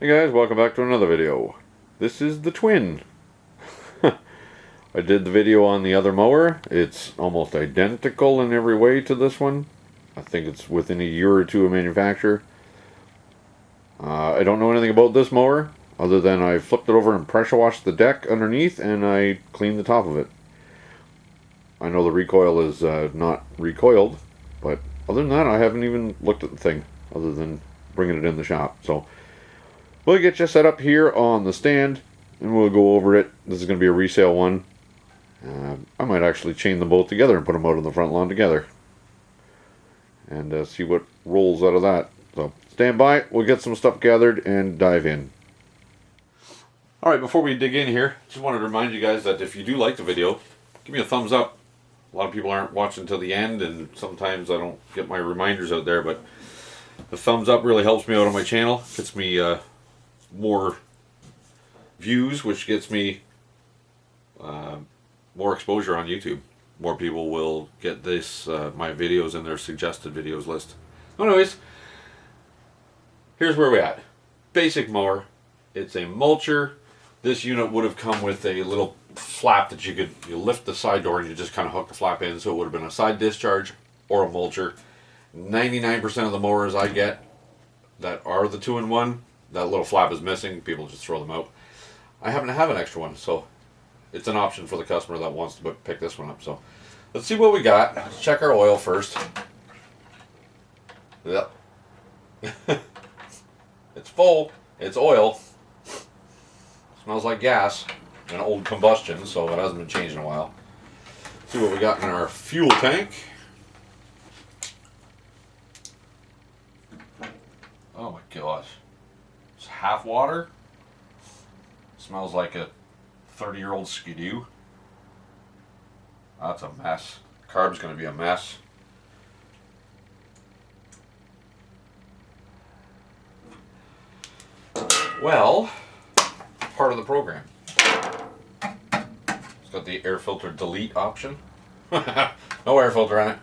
Hey guys, welcome back to another video. This is the twin. I did the video on the other mower. It's almost identical in every way to this one. I think it's within a year or two of manufacture. I don't know anything about this mower other than I flipped it over and pressure washed the deck underneath and I cleaned the top of it. I know the recoil is not recoiled, but other than that I haven't even looked at the thing other than bringing it in the shop. So we'll get you set up here on the stand and we'll go over it. This is going to be a resale one. I might actually chain them both together and put them out on the front lawn together and see what rolls out of that. So stand by, we'll get some stuff gathered and dive in. Alright, before we dig in here, just wanted to remind you guys that if you do like the video, give me a thumbs up. A lot of people aren't watching till the end and sometimes I don't get my reminders out there, but the thumbs up really helps me out on my channel. Gets me more views, which gets me more exposure on YouTube. More people will get this my videos in their suggested videos list. Anyways, here's where we're at. Basic mower. It's a mulcher. This unit would have come with a little flap that you lift the side door and you just kind of hook the flap in, so it would have been a side discharge or a mulcher. 99% of the mowers I get that are the 2-in-1, that little flap is missing. People just throw them out. I happen to have an extra one, so it's an option for the customer that wants to pick this one up. So let's see what we got. Let's check our oil first. Yep. It's full. It's oil. Smells like gas. An old combustion, so it hasn't been changed in a while. Let's see what we got in our fuel tank. Oh my gosh. It's half water. Smells like a 30-year-old Skidoo. That's a mess. Carb's going to be a mess. Well, part of the program. It's got the air filter delete option. No air filter in it.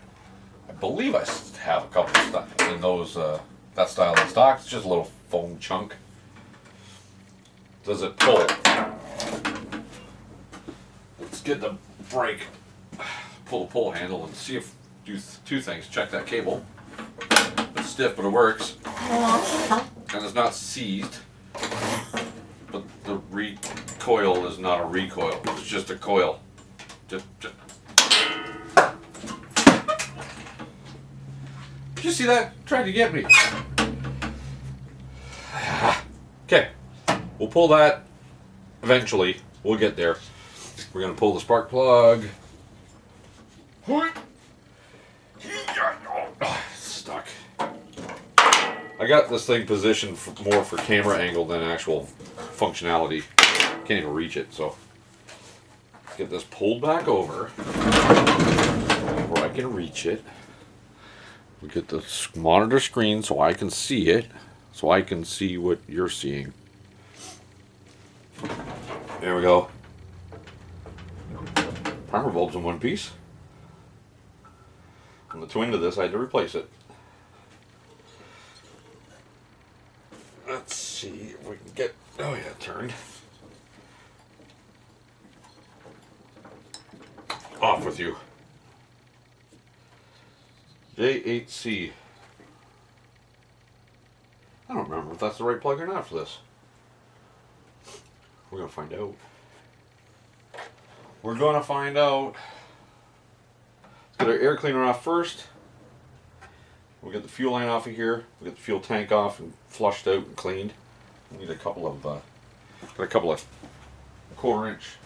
I believe I have a couple of stuff in those that style in stock. It's just a little foam chunk. Does it pull? Let's get the brake, pull the pull handle and see if do two things. Check that cable. It's stiff, but it works. And it's not seized. But the recoil is not a recoil. It's just a coil. Just. Did you see that? Trying to get me. Okay. We'll pull that eventually. We'll get there. We're going to pull the spark plug. Stuck. I got this thing positioned more for camera angle than actual functionality. Can't even reach it, so get this pulled back over where I can reach it. We get the monitor screen so I can see it, so I can see what you're seeing. There we go. Primer bulb's in one piece. On the twin to this, I had to replace it. Let's see if we can get, oh yeah, turned. Off with you. J8C. I don't remember if that's the right plug or not for this. We're going to find out. We're going to find out. Let's get our air cleaner off first. We'll get the fuel line off of here. We'll get the fuel tank off and flushed out and cleaned. We need a couple of, got a couple of 1/4-inch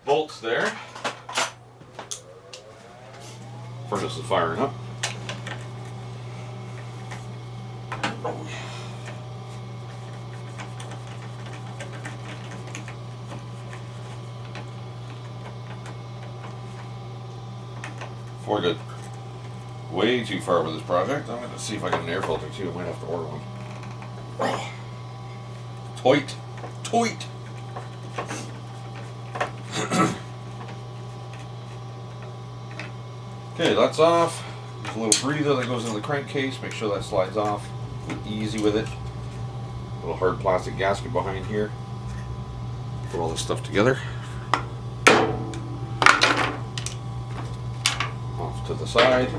bolts there. Furnace is firing up. Before I get way too far with this project, I'm going to see if I get an air filter too. I might have to order one. Oh. Toit. Okay, that's off. There's a little breather that goes into the crankcase. Make sure that slides off. Easy with it. Little hard plastic gasket behind here. Put all this stuff together. Off to the side.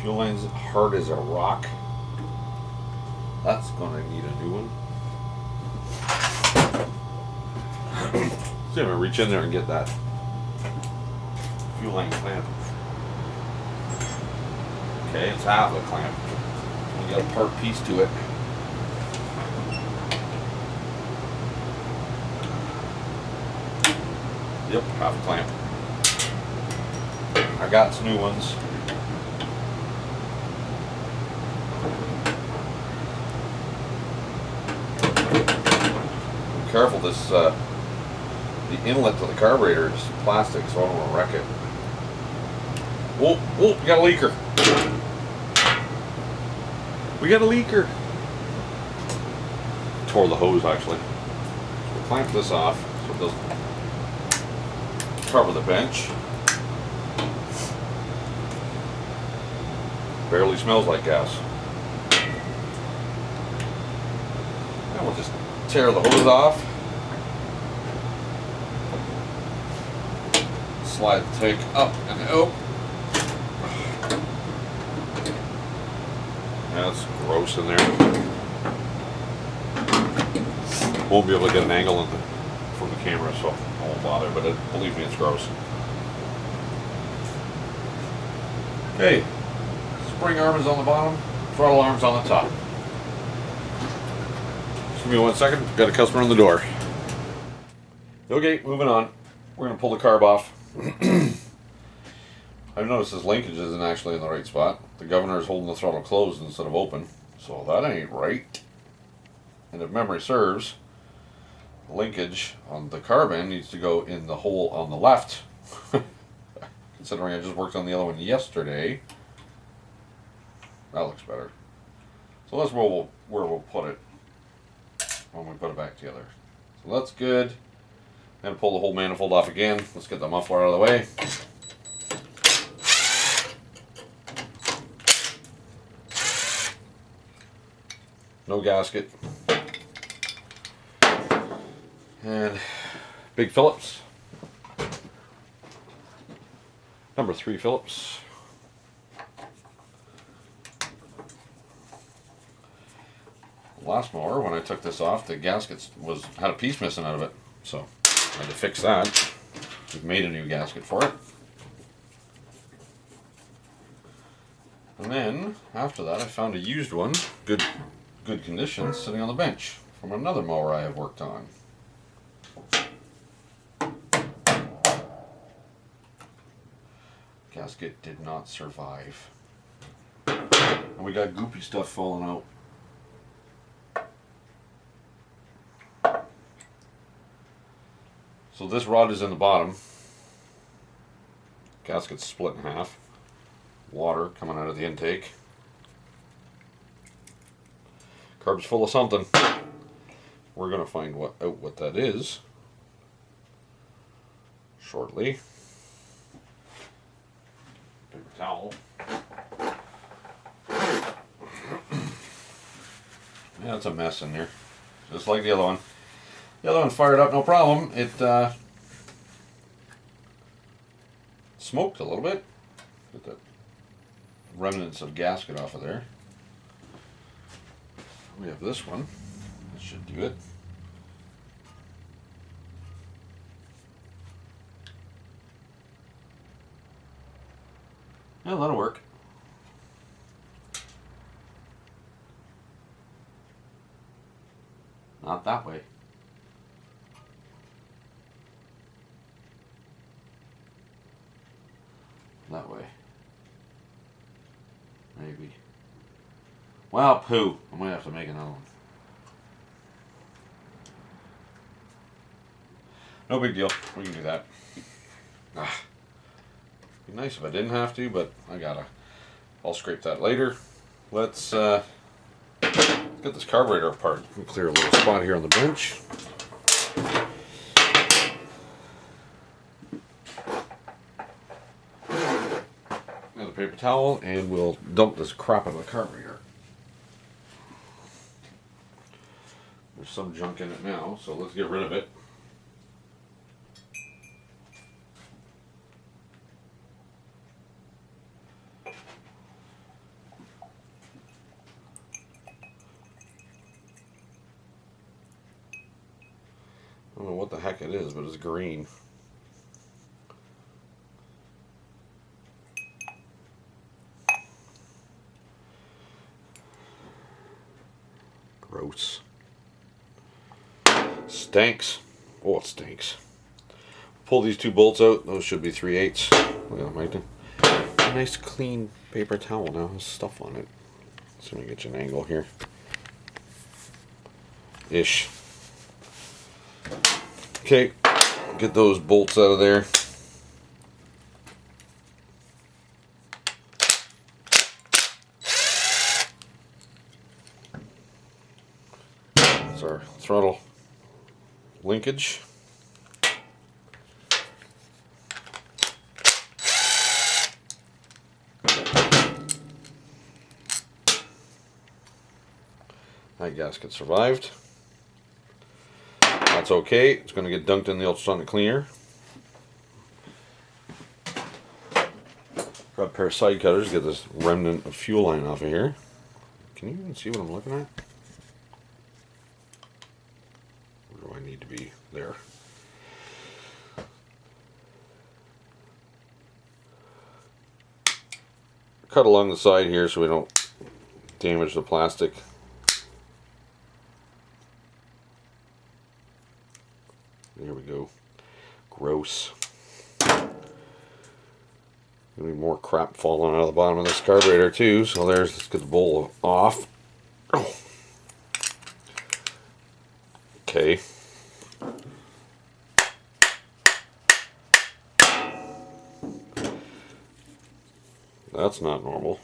Fuel line's hard as a rock. That's gonna need a new one. See, I'm gonna reach in there and get that fuel line clamp. Okay, it's half a clamp. We got a part piece to it. Yep, half a clamp. I got some new ones. Be careful, this the inlet to the carburetor is plastic, so I don't want to wreck it. Whoa, whoa, we got a leaker. We got a leaker. Tore the hose actually. So we'll clamp this off so it doesn't cover the bench. Barely smells like gas. And we'll just tear the hose off. Slide the tank up and out. That's gross in there. Won't be able to get an angle in from the camera, so I won't bother, but believe me, it's gross. Okay, spring arm is on the bottom, throttle arm's on the top. Just give me 1 second, got a customer on the door. Okay, moving on. We're going to pull the carb off. I've noticed this linkage isn't actually in the right spot. The governor is holding the throttle closed instead of open, so that ain't right. And if memory serves, the linkage on the carb end needs to go in the hole on the left. Considering I just worked on the other one yesterday, that looks better. So that's where we'll put it when we put it back together. So that's good. Then pull the whole manifold off again. Let's get the muffler out of the way. No gasket. And big Phillips. Number 3 Phillips. Last mower, when I took this off, the gasket had a piece missing out of it. So I had to fix that. We've made a new gasket for it. And then, after that, I found a used one, good condition, sitting on the bench from another mower I have worked on. Gasket did not survive. And we got goopy stuff falling out. So this rod is in the bottom. Gasket's split in half. Water coming out of the intake. Carb's full of something. We're going to find out what that is shortly. Paper towel. Yeah, it's a mess in there. Just like the other one. The other one fired up no problem. It smoked a little bit. Get the remnants of gasket off of there. We have this one. That should do it. Yeah, that'll work. Not that way. That way. Maybe. Well, poo. I might have to make another one. No big deal. We can do that. Be nice if I didn't have to, but I gotta. I'll scrape that later. Let's get this carburetor apart. We'll clear a little spot here on the bench. paper towel and we'll dump this crap out of the carburetor. There's some junk in it now, so let's get rid of it. I don't know what the heck it is, but it's green. Gross. Stinks. Oh, it stinks. Pull these two bolts out. Those should be 3/8. Look at that, Mike. A nice clean paper towel now has stuff on it. Let's see if I can get you an angle here. Ish. Okay, get those bolts out of there. That's our throttle linkage. That gasket survived. That's okay. It's going to get dunked in the ultrasonic cleaner. Got a pair of side cutters to get this remnant of fuel line off of here. Can you even see what I'm looking at? Where do I need to be? There. Cut along the side here so we don't damage the plastic. There we go. Gross. Gonna be more crap falling out of the bottom of this carburetor too. So let's get the bowl off. Oh. Okay. That's not normal.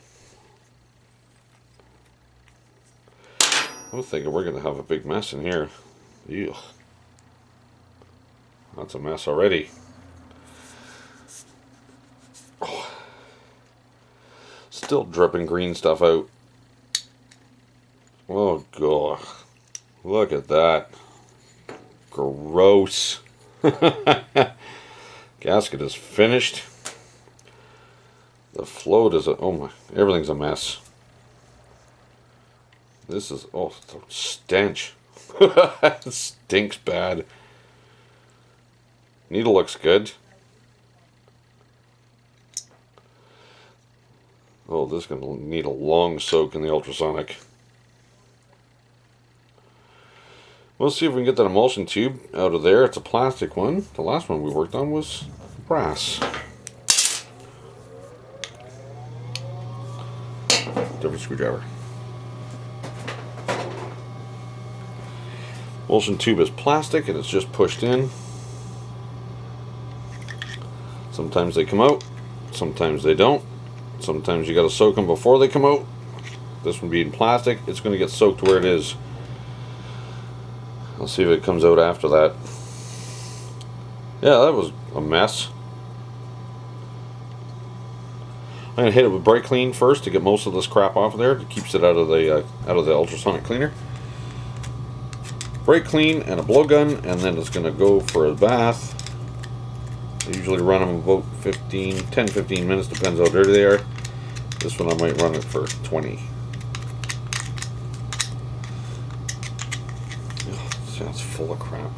I'm thinking we're gonna have a big mess in here. Ew. That's a mess already. Oh. Still dripping green stuff out. Oh god. Look at that. Gross. Gasket is finished. The float is oh my, everything's a mess. This is, oh, stench. It stinks bad. Needle looks good. Oh, this is going to need a long soak in the ultrasonic. We'll see if we can get that emulsion tube out of there. It's a plastic one. The last one we worked on was brass. Different screwdriver. Emulsion tube is plastic and it's just pushed in. Sometimes they come out, sometimes they don't. Sometimes you got to soak them before they come out. This one being plastic, it's going to get soaked where it is. I'll see if it comes out after that. Yeah, that was a mess. I'm going to hit it with brake clean first to get most of this crap off of there. It keeps it out of the ultrasonic cleaner. Brake clean and a blowgun, and then it's going to go for a bath. I usually run them about 10-15 minutes, depends how dirty they are. This one I might run it for 20. Oh, it sounds full of crap.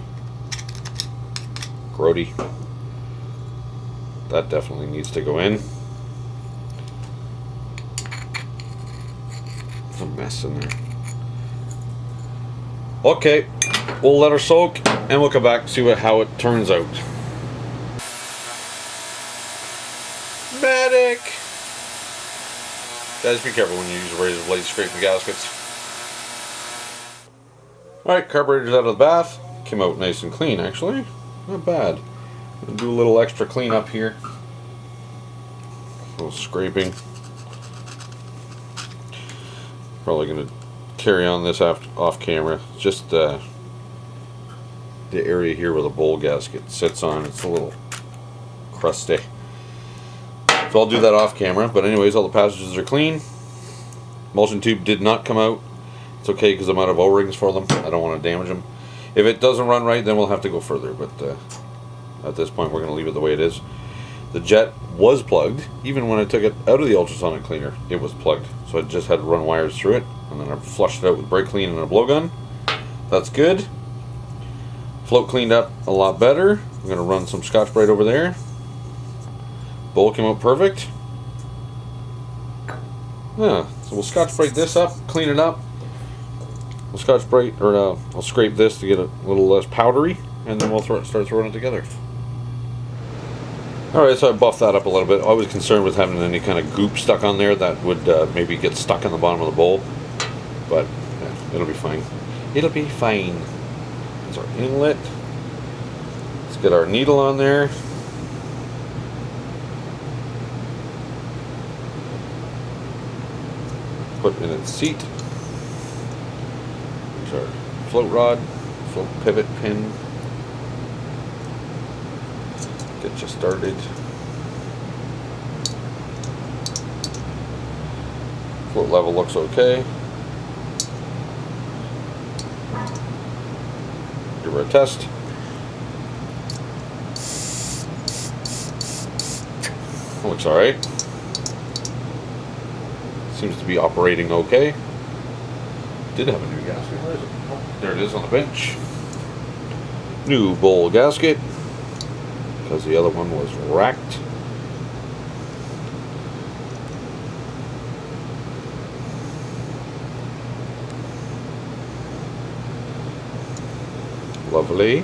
Grody. That definitely needs to go in. There's a mess in there. Okay, we'll let her soak and we'll come back and see how it turns out. Medic! Guys, be careful when you use a razor blade to scrape the gaskets. Alright, carburetor's out of the bath. Came out nice and clean, actually. Not bad. Gonna do a little extra cleanup here. A little scraping. Probably gonna carry on this off camera. Just the area here where the bowl gasket sits on. It's a little crusty. So I'll do that off camera. But anyways, all the passages are clean. Emulsion tube did not come out. It's okay because I'm out of O-rings for them. I don't want to damage them. If it doesn't run right, then we'll have to go further. But at this point, we're going to leave it the way it is. The jet was plugged. Even when I took it out of the ultrasonic cleaner, it was plugged. So I just had to run wires through it. And then I flushed it out with brake clean and a blowgun. That's good. Float cleaned up a lot better. I'm going to run some Scotch-Brite over there. Bowl came out perfect. Yeah, so we'll Scotch-Brite this up, clean it up. We'll Scotch-Brite, or I'll scrape this to get it a little less powdery, and then we'll start throwing it together. Alright, so I buffed that up a little bit. I was concerned with having any kind of goop stuck on there that would maybe get stuck in the bottom of the bowl. But yeah, it'll be fine. It'll be fine. That's our inlet. Let's get our needle on there. Put in its seat. There's our float rod, float pivot pin. Get you started. Float level looks okay. Do our test. Looks alright. Seems to be operating okay. Did have a new gasket. Where is it? Oh, there it is on the bench. New bowl gasket. Because the other one was racked. Lovely.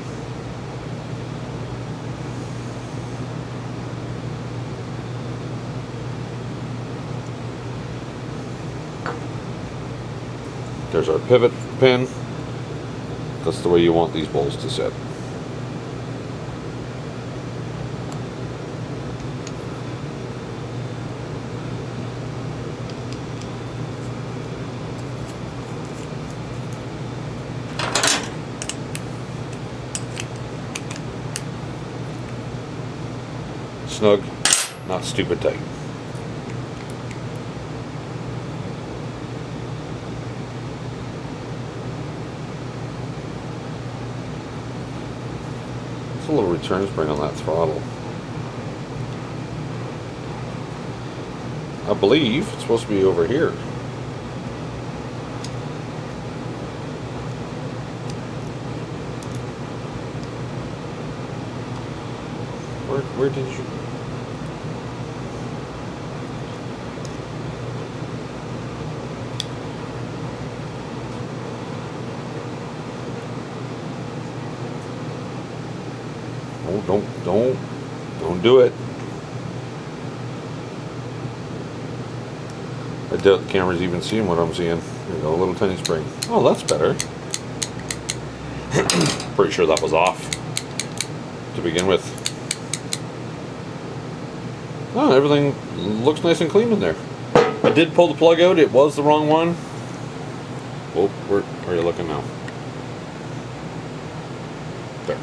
There's our pivot pin. That's the way you want these bowls to sit. Snug, not stupid tight. A little return spring on that throttle. I believe it's supposed to be over here. Where did you? Oh, don't do it. I doubt the camera's even seeing what I'm seeing. There you go, a little tiny spring. Oh, that's better. Pretty sure that was off to begin with. Oh, everything looks nice and clean in there. I did pull the plug out. It was the wrong one. Oh, where are you looking now? There.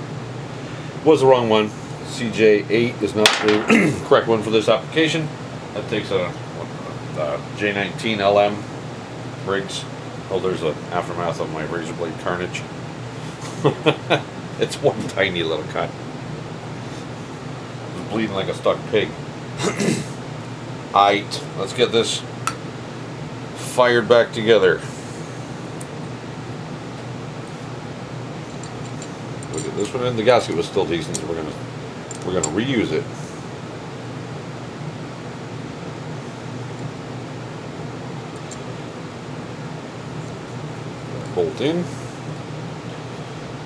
Was the wrong one. CJ8 is not the correct one for this application. That takes a J19 LM Briggs. Oh, there's an aftermath of my razor blade carnage. It's one tiny little cut. It was bleeding like a stuck pig. Aight, let's get this fired back together. We'll get this one in. The gasket was still decent, so we're gonna reuse it. Bolt in.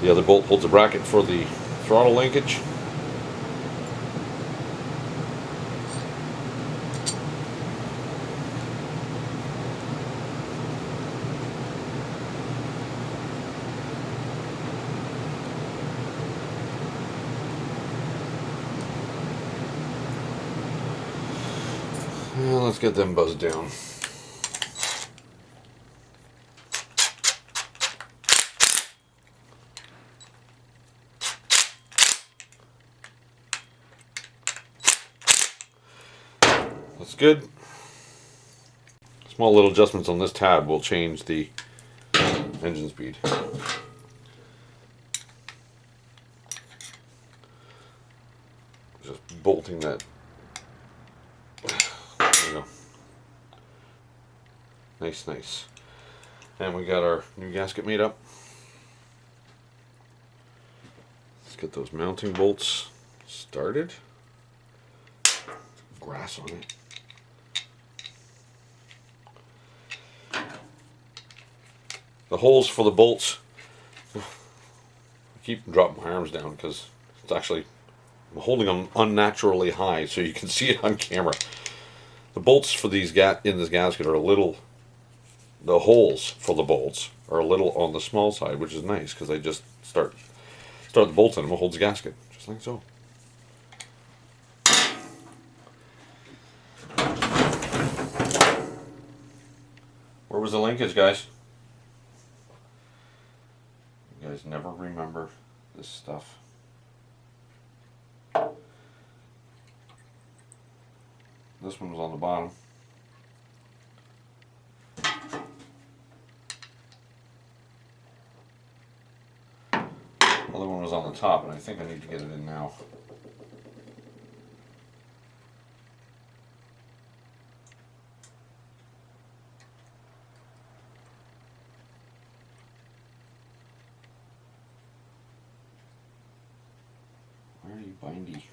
The other bolt holds a bracket for the throttle linkage. Well, let's get them buzzed down. That's good. Small little adjustments on this tab will change the engine speed. Just bolting that. There we go. Nice, nice. And we got our new gasket made up. Let's get those mounting bolts started. Grass on it. The holes for the bolts, I keep dropping my arms down because it's actually, I'm holding them unnaturally high so you can see it on camera. The bolts for these in this gasket are a little, the holes for the bolts are a little on the small side, which is nice because I just start the bolts in them, it holds the gasket, just like so. Where was the linkage, guys? You guys never remember this stuff. This one was on the bottom. The other one was on the top, and I think I need to get it in now. Where are you, bindy?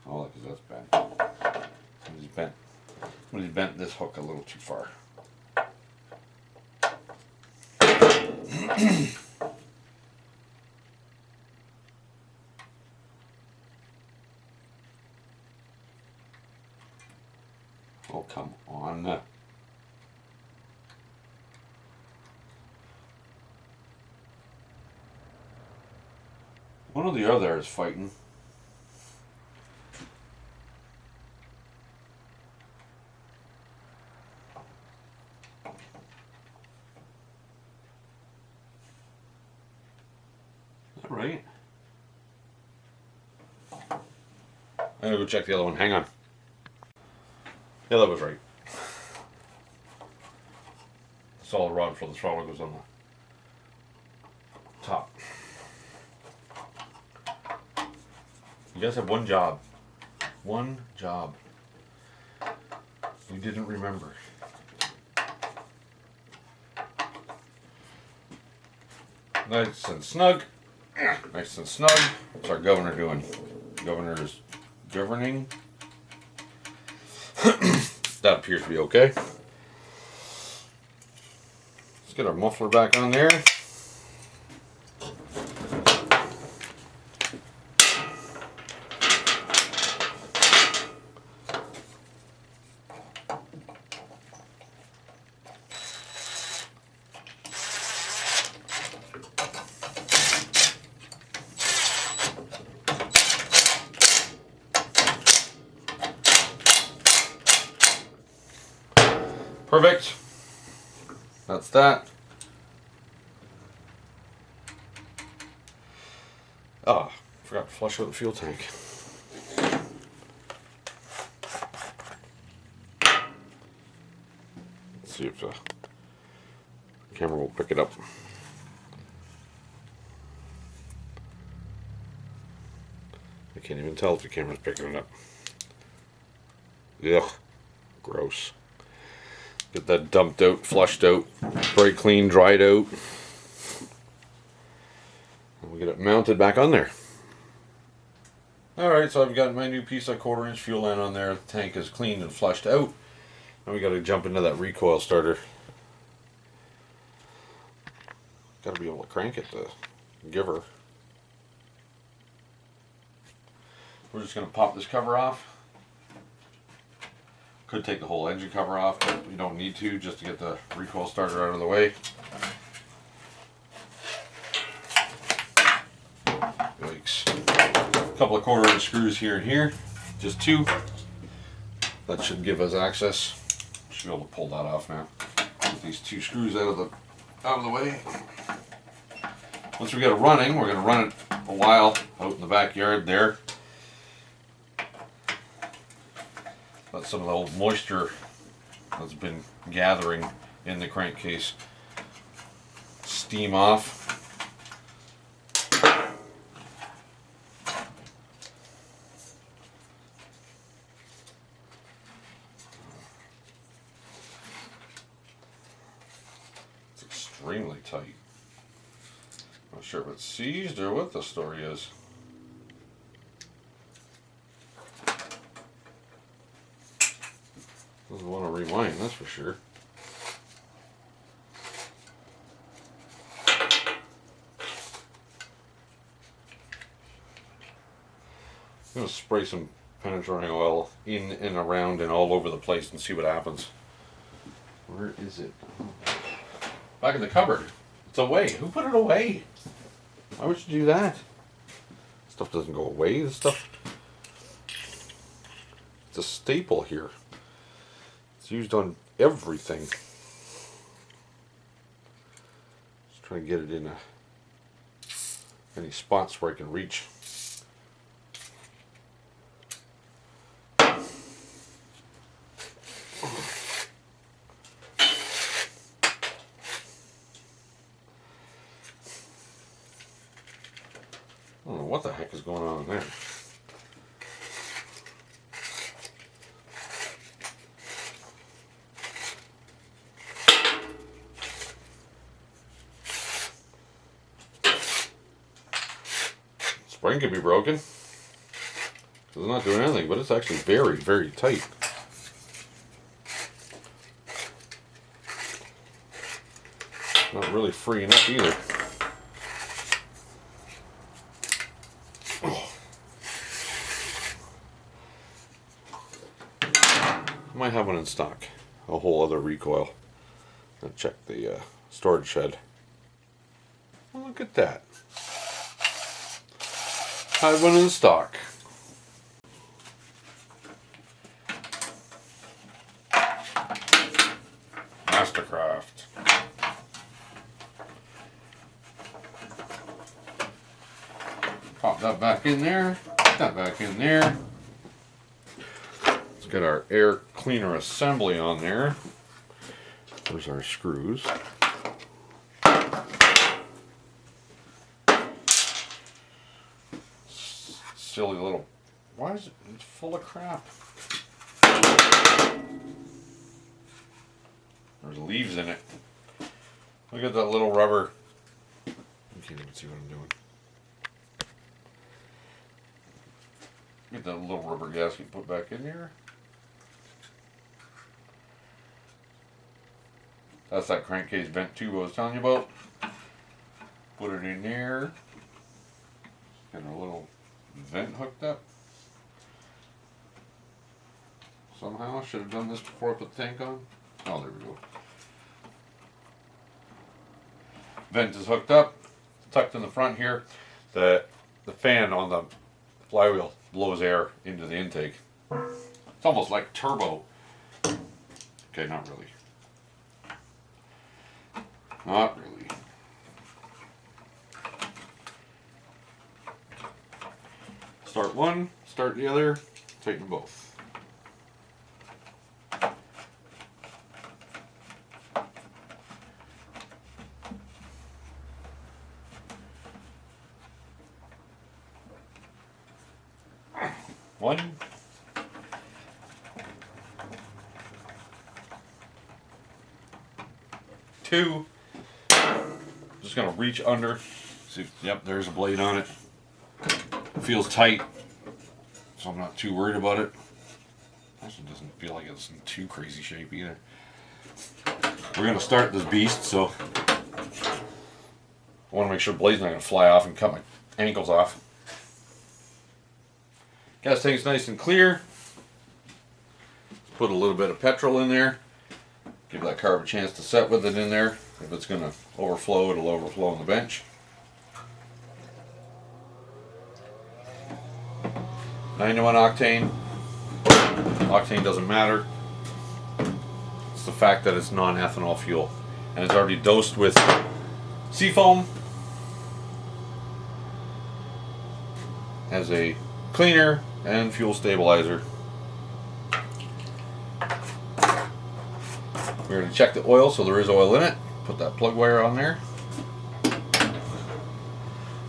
Oh, because that's bent. Somebody's bent this hook a little too far. Oh, come on. One or the other is fighting. Is that right? I'm gonna go check the other one. Hang on. Yeah, that was right. The solid rod for the throttle goes on the top. You guys have one job. One job. You didn't remember. Nice and snug. Nice and snug. What's our governor doing? Governor is governing. That appears to be okay. Let's get our muffler back on there. Perfect. That's that. Ah, forgot to flush out the fuel tank. Let's see if the camera will pick it up. I can't even tell if the camera's picking it up. Ugh, gross. Get that dumped out, flushed out, brake clean, dried out. And we get it mounted back on there. Alright, so I've got my new piece of 1/4-inch fuel line on there. The tank is cleaned and flushed out. Now we got to jump into that recoil starter. Got to be able to crank it to give her. We're just going to pop this cover off. Could take the whole engine cover off, but we don't need to, just to get the recoil starter out of the way. Yikes. A couple of 1/4-inch screws here and here, just 2. That should give us access. Should be able to pull that off now. Get these 2 screws out of the way. Once we get it running, we're going to run it a while out in the backyard there. let some of the old moisture that's been gathering in the crankcase steam off. It's extremely tight. Not sure if it's seized or what the story is. Doesn't want to rewind, that's for sure. I'm going to spray some penetrating oil in and around and all over the place and see what happens. Where is it? Back in the cupboard. It's away. Who put it away? Why would you do that? Stuff doesn't go away. This stuff, it's a staple here. It's used on everything. Just trying to get it in any spots where I can reach. I don't know what the heck is going on in there. Spring could be broken. It's not doing anything, but it's actually very, very tight. Not really freeing up either. I might have one in stock. A whole other recoil. I'll check the storage shed. Well, look at that. I have one in stock. Mastercraft. Pop that back in there. Put that back in there. Let's get our air cleaner assembly on there. There's our screws. Silly little, why is it, it's full of crap. There's leaves in it. Look at that little rubber. You can't even see what I'm doing. Get that little rubber gasket put back in there. That's that crankcase vent tube I was telling you about. Put it in there. Get a little vent hooked up. Somehow, should have done this before I put the tank on. Oh, there we go. Vent is hooked up, tucked in the front here. The fan on the flywheel blows air into the intake. It's almost like turbo. Okay, not really. Not really. Start one, start the other, tighten both. One. Two. Just gonna reach under. See, yep, there's a blade on it. It feels tight, so I'm not too worried about it. This one doesn't feel like it's in too crazy shape either. We're gonna start this beast, so I want to make sure the blade's not gonna fly off and cut my ankles off. Gas tank's nice and clear. Put a little bit of petrol in there. Give that carb a chance to set with it in there. If it's going to overflow, it'll overflow on the bench. 91 octane. Octane doesn't matter. It's the fact that it's non-ethanol fuel. And it's already dosed with seafoam as a cleaner and fuel stabilizer. We're going to check the oil, so there is oil in it. Put that plug wire on there.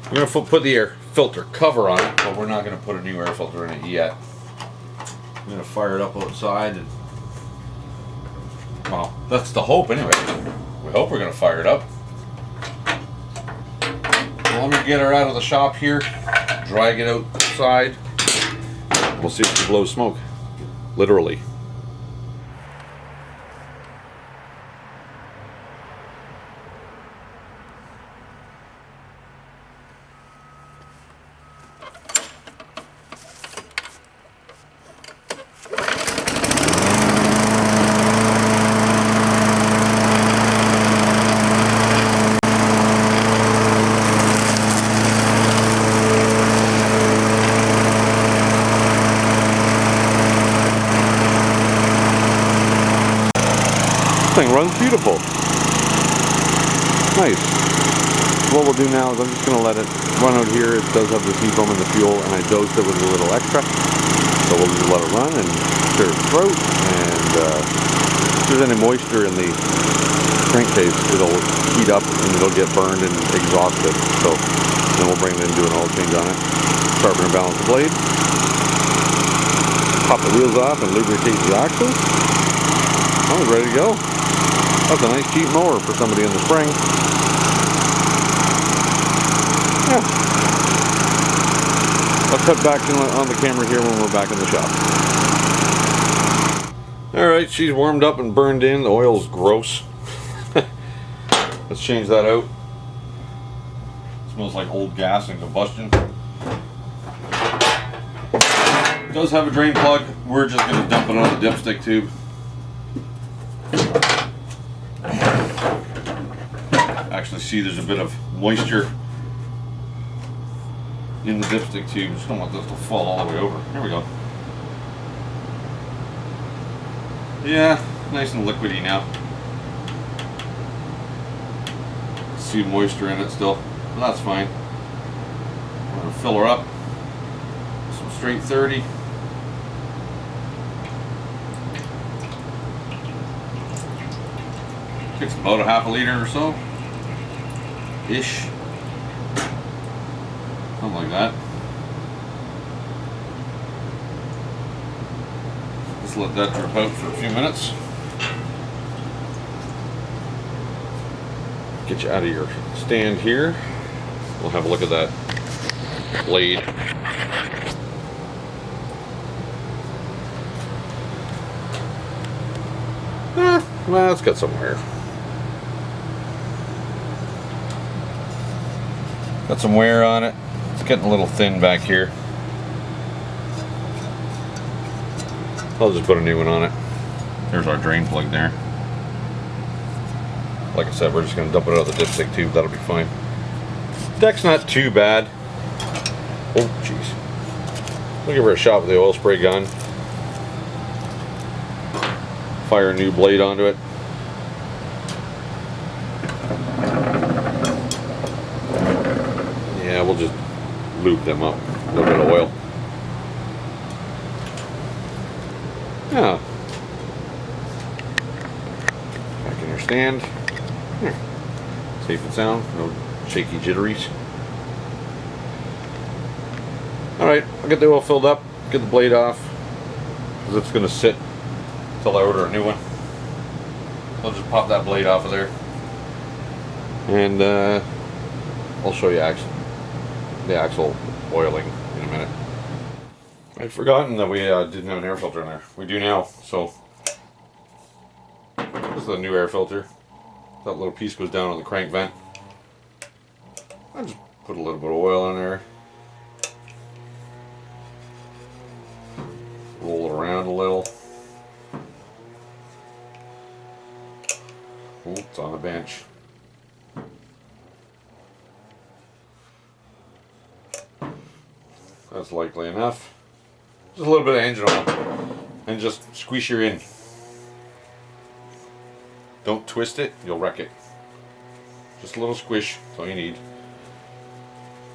We're going to put the air filter cover on it, but we're not going to put a new air filter in it yet. I'm going to fire it up outside, and well, that's the hope anyway. We hope we're going to fire it up. Well, let me get her out of the shop here, drag it outside. We'll see if she blows smoke. Literally. Thing runs beautiful. Nice. What we'll do now is I'm just going to let it run out here. It does have the seafoam and the fuel, and I dosed it with a little extra. So we'll just let it run and clear its throat. And if there's any moisture in the crankcase, it'll heat up and it'll get burned and exhausted. So then we'll bring it in and do an oil change on it. Sharpen and balance the blade. Pop the wheels off and lubricate the axles. Oh, we're ready to go. That's a nice cheap mower for somebody in the spring. Yeah. Let's head back on the camera here when we're back in the shop. Alright, she's warmed up and burned in. The oil's gross. Let's change that out. It smells like old gas and combustion. It does have a drain plug. We're just going to dump it on the dipstick tube. Actually see there's a bit of moisture in the dipstick tube. Just don't want this to fall all the way over. Here we go. Yeah, nice and liquidy now. See moisture in it still. But that's fine. I'm going to fill her up. Some straight 30. Takes about a half a liter or so. Ish. Something like that. Just let that drip out for a few minutes. Get you out of your stand here. We'll have a look at that blade. Well, it's got some wear. Got some wear on it. It's getting a little thin back here. I'll just put a new one on it. There's our drain plug there. Like I said, we're just going to dump it out of the dipstick tube. That'll be fine. Deck's not too bad. Oh, jeez. We'll give her a shot with the oil spray gun. Fire a new blade onto it. Yeah, we'll just lube them up. A little bit of oil. Yeah. Back in your stand. Here. Safe and sound. No shaky jitteries. Alright, I'll get the oil filled up. Get the blade off. Because it's going to sit until I order a new one. I'll just pop that blade off of there. And I'll show you the actual oiling in a minute. I'd forgotten that we didn't have an air filter in there. We do now, so this is a new air filter. That little piece goes down on the crank vent. I just put a little bit of oil in there. Roll it around a little. Oh, it's on the bench. That's likely enough. Just a little bit of engine oil. And just squeeze her in. Don't twist it, you'll wreck it. Just a little squish, that's all you need.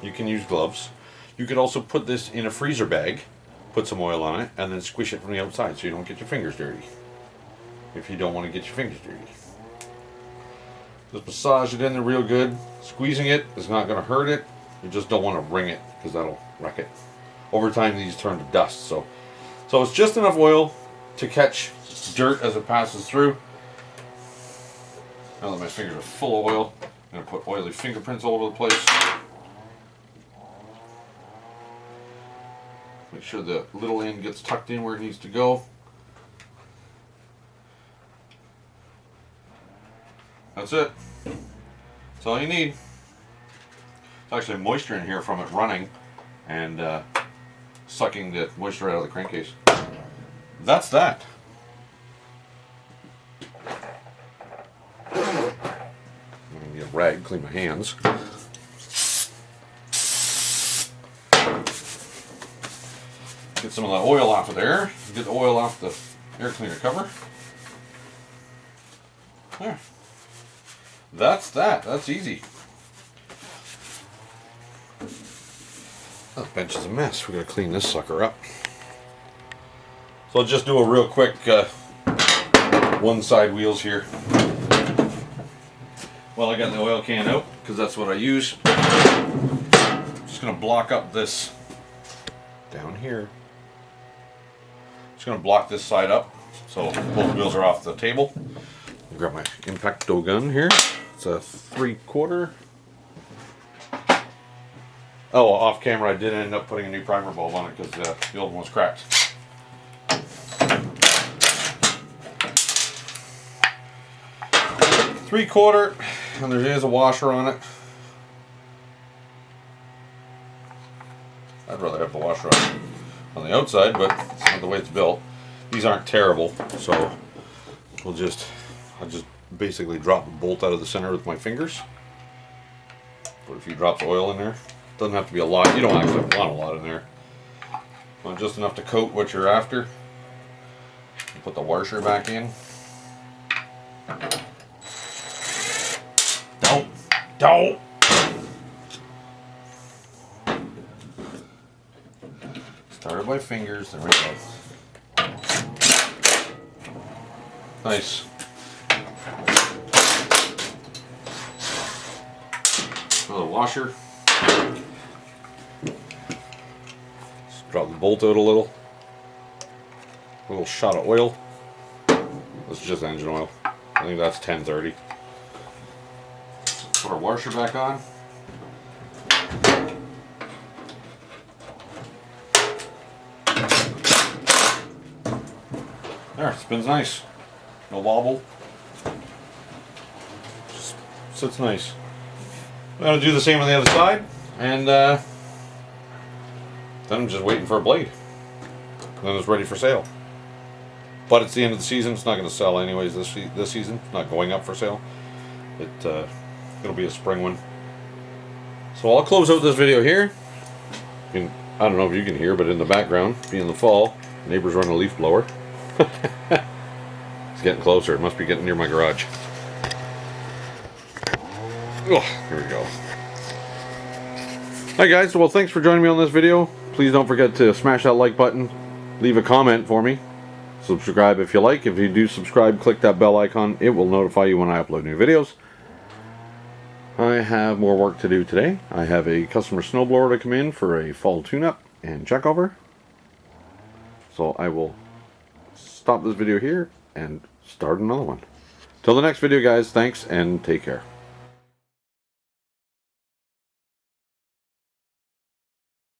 You can use gloves. You could also put this in a freezer bag, put some oil on it, and then squish it from the outside so you don't get your fingers dirty. if you don't want to get your fingers dirty. Just massage it in there real good. Squeezing it is not going to hurt it. You just don't want to wring it because that'll wreck it. Over time these turn to dust. So it's just enough oil to catch dirt as it passes through. Now that my fingers are full of oil, I'm going to put oily fingerprints all over the place. Make sure the little end gets tucked in where it needs to go. That's it. That's all you need. There's actually moisture in here from it running and sucking the moisture out of the crankcase. That's that. I'm gonna get a rag, clean my hands. Get some of the oil off of there. Get the oil off the air cleaner cover. There. That's that. That's easy. That bench is a mess. We gotta clean this sucker up. So I'll just do a real quick one side wheels here. Well, I got the oil can out because that's what I use. I'm just gonna block up this down here. Just gonna block this side up so both wheels are off the table. I'll grab my Impacto gun here. It's a 3/4. Oh, off camera I did end up putting a new primer bulb on it because the old one was cracked. Three-quarter, and there is a washer on it. I'd rather have the washer on the outside, but it's not the way it's built. These aren't terrible, so I'll just basically drop the bolt out of the center with my fingers. Put a few drops of oil in there. Doesn't have to be a lot. You don't actually want a lot in there. Want just enough to coat what you're after. Put the washer back in. Don't. Started by fingers. There we go. Nice. Another washer. Just drop the bolt out a little. A little shot of oil. This is just engine oil. I think that's 1030. Put our washer back on. There, spins nice. No wobble. Just sits nice. I'm going to do the same on the other side, and then I'm just waiting for a blade. And then it's ready for sale. But it's the end of the season. It's not going to sell anyways this season. It's not going up for sale. It'll be a spring one. So I'll close out this video here. I don't know if you can hear, but in the background, being the fall, neighbors running a leaf blower. It's getting closer. It must be getting near my garage. Oh, here we go. Hi guys, well thanks for joining me on this video. Please don't forget to smash that like button. Leave a comment for me. Subscribe if you like. If you do subscribe, click that bell icon. It will notify you when I upload new videos. I have more work to do today. I have a customer snowblower to come in for a fall tune-up and check over. So I will stop this video here and start another one. Till the next video guys, thanks and take care.